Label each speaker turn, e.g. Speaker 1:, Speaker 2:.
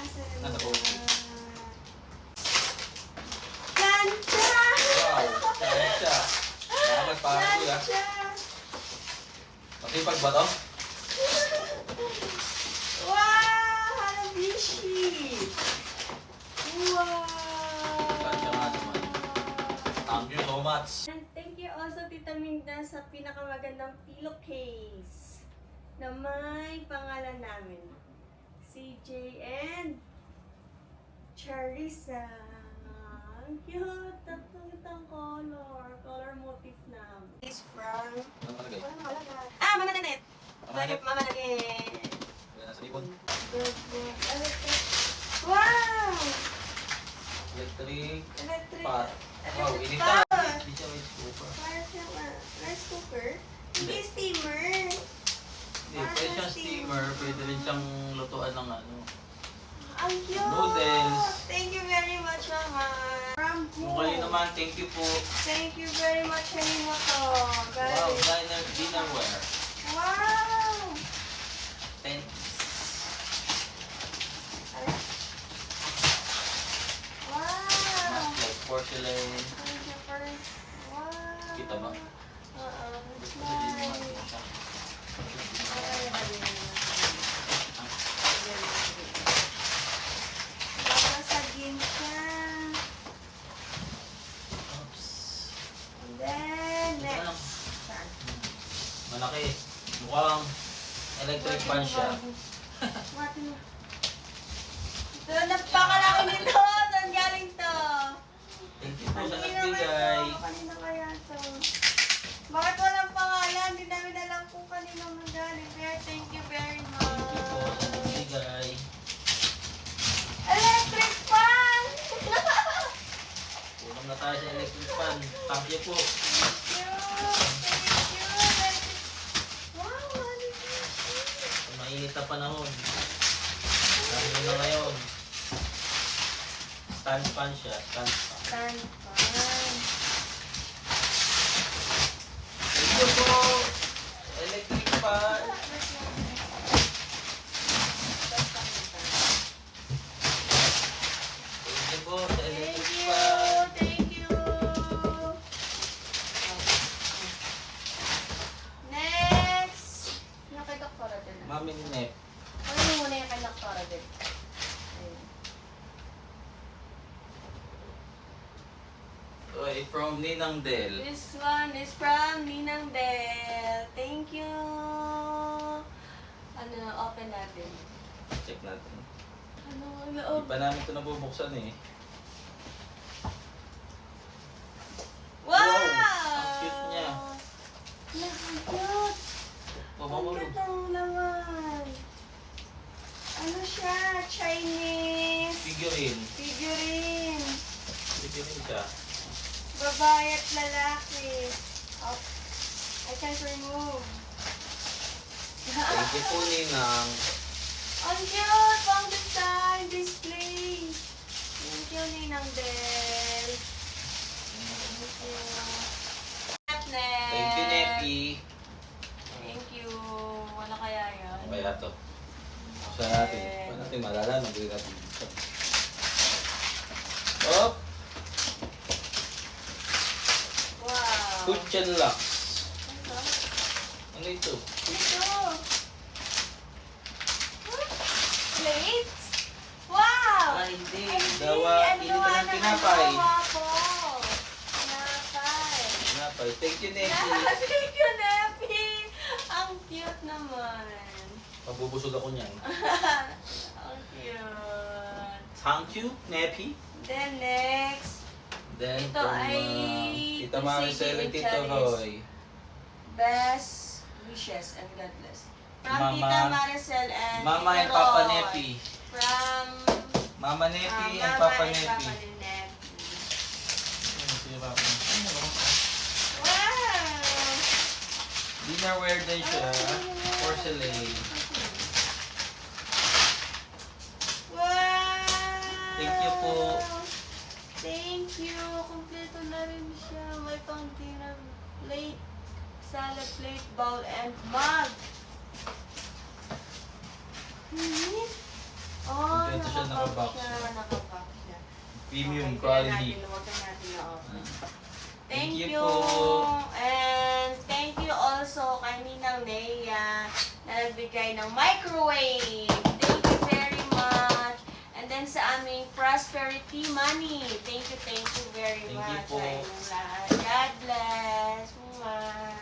Speaker 1: Nasa po.
Speaker 2: Plancha!
Speaker 1: Wow, siya. Dapat para ko ya.
Speaker 2: Plancha!
Speaker 1: Masipag ba to?
Speaker 2: Wow! Hanabishi! Wow!
Speaker 1: Plancha nga naman. Thank you so much.
Speaker 2: And thank you also Tita Minda sa pinakamagandang pillowcase na may pangalan namin. CJ and Charissa. Ang cute! Tatlong color motif na. This from...
Speaker 1: Ano palagay?
Speaker 2: Walang malaga. Ah! Mama Nanet! Mama Nanet!
Speaker 1: Yan, nasa likod.
Speaker 2: Wow!
Speaker 1: Electric
Speaker 2: Electric.
Speaker 1: pot. Wow,
Speaker 2: Electric
Speaker 1: init na.
Speaker 2: pot.
Speaker 1: Hindi siya rice cooker.
Speaker 2: Parang siyang rice cooker. Hindi steamer.
Speaker 1: Hindi, pwede siyang steamer. Pwede rin siyang lutuan ng ano.
Speaker 2: Ang cute!
Speaker 1: Noodles.
Speaker 2: Thank you very much, Mama. From who?
Speaker 1: Kung kayo naman, thank you po.
Speaker 2: Thank you very much, Hanimoto.
Speaker 1: Wow, dinnerware.
Speaker 2: Wow!
Speaker 1: Thanks.
Speaker 2: Wow!
Speaker 1: Like porcelain.
Speaker 2: Thank you for... Wow!
Speaker 1: Kita ba?
Speaker 2: Oo. It's
Speaker 1: Gusto ko din naman
Speaker 2: nice.
Speaker 1: siya.
Speaker 2: Babasagin siya.
Speaker 1: Oops.
Speaker 2: And then, next. Saan?
Speaker 1: Malaki. Mukhang electric fan siya.
Speaker 2: Mati mo. Ito, napakalaki nito. Saan galing to?
Speaker 1: Thank you po sa
Speaker 2: Kanina
Speaker 1: nagbigay.
Speaker 2: to. Kanina kaya to? Bakit walang pangalan? Hindi namin alam kung kanino nanggaling. Pero thank you very
Speaker 1: Thank you po
Speaker 2: much.
Speaker 1: sa nagbigay.
Speaker 2: Electric fan!
Speaker 1: Kulang na tayo sa electric fan. Thank you po.
Speaker 2: Thank you. Thank you. Electric. Wow, electric.
Speaker 1: Sa mainit na panahon. Sabi mo na ngayon. Stand fan siya. Stand fan.
Speaker 2: Stand fan.
Speaker 1: Thank you po. Electric fan. Thank you po sa
Speaker 2: Thank
Speaker 1: electric
Speaker 2: you.
Speaker 1: fan.
Speaker 2: Thank you. Next. Yung kay Doktora din.
Speaker 1: Mami ni Nep.
Speaker 2: Ano mo muna yung kay Doktora din? Ayun.
Speaker 1: Okay, from Ninang Del.
Speaker 2: This one is from Ninang Del. Thank you. Ano, open natin.
Speaker 1: Check natin.
Speaker 2: Ano, ang
Speaker 1: Hindi
Speaker 2: loob?
Speaker 1: pa namin ito nabubuksan eh.
Speaker 2: Wow!
Speaker 1: Ang cute niya.
Speaker 2: Ang cute. Ang
Speaker 1: Pamamulog.
Speaker 2: cute ang laman. Ano siya? Chinese
Speaker 1: Figurine.
Speaker 2: figurine.
Speaker 1: Figurine siya.
Speaker 2: Babae at lalaki. Oh, I can't remove.
Speaker 1: Thank you po Ninang.
Speaker 2: Ang cute! Pang design display. Thank you, Ninang Del. Thank you. Nepnet.
Speaker 1: Thank you Nepi.
Speaker 2: Thank you. Wala kaya yan?
Speaker 1: Ano kaya to? Sa natin. Paano natin malala? Nagawin natin dito. Oh!
Speaker 2: Wow.
Speaker 1: Kuchen Lux.
Speaker 2: Ano?
Speaker 1: Ano ito?
Speaker 2: Ito. Plates? Wow!
Speaker 1: Ah, hindi.
Speaker 2: Hindi.
Speaker 1: Dawa.
Speaker 2: Ano
Speaker 1: Hindi
Speaker 2: gawa
Speaker 1: ka ng
Speaker 2: ng
Speaker 1: tinapay.
Speaker 2: gawa po? Tinapay.
Speaker 1: Tinapay. Thank you Nepi.
Speaker 2: Thank you, Nepi. Ang cute naman.
Speaker 1: Pabubusog ako niyan.
Speaker 2: Ang cute.
Speaker 1: Thank you Nepi.
Speaker 2: Then next,
Speaker 1: Then
Speaker 2: Ito
Speaker 1: from
Speaker 2: ay
Speaker 1: Tita Maricel
Speaker 2: Pusiki
Speaker 1: and Tito
Speaker 2: Charis.
Speaker 1: Roy.
Speaker 2: best wishes and God bless. From
Speaker 1: Mama-
Speaker 2: Tita Maricel and
Speaker 1: Mama
Speaker 2: Tito
Speaker 1: and Papa
Speaker 2: Roy.
Speaker 1: Nepi.
Speaker 2: From
Speaker 1: Mama Nepi and
Speaker 2: Mama
Speaker 1: Papa
Speaker 2: and
Speaker 1: Nepi.
Speaker 2: Papa Nepi.
Speaker 1: Ano si Papa?
Speaker 2: Wow!
Speaker 1: Dinnerware din siya. Porcelain.
Speaker 2: Wow!
Speaker 1: Thank you po.
Speaker 2: Thank you. Kompleto na rin siya. May pang dinner plate, salad plate, bowl, and mug. Oh,
Speaker 1: Kompleto siya,
Speaker 2: nakapal
Speaker 1: Premium
Speaker 2: Okay,
Speaker 1: quality.
Speaker 2: Huwag na natin na-open.
Speaker 1: Ah.
Speaker 2: Thank
Speaker 1: Thank you
Speaker 2: you.
Speaker 1: po.
Speaker 2: And thank you also kay Ninang Nea na nagbigay ng microwave. Thank you very much. And then sa aming Prosperity Money. Thank you very
Speaker 1: Thank you
Speaker 2: much.
Speaker 1: po.
Speaker 2: Sa inyong lahat. God bless. Mwah.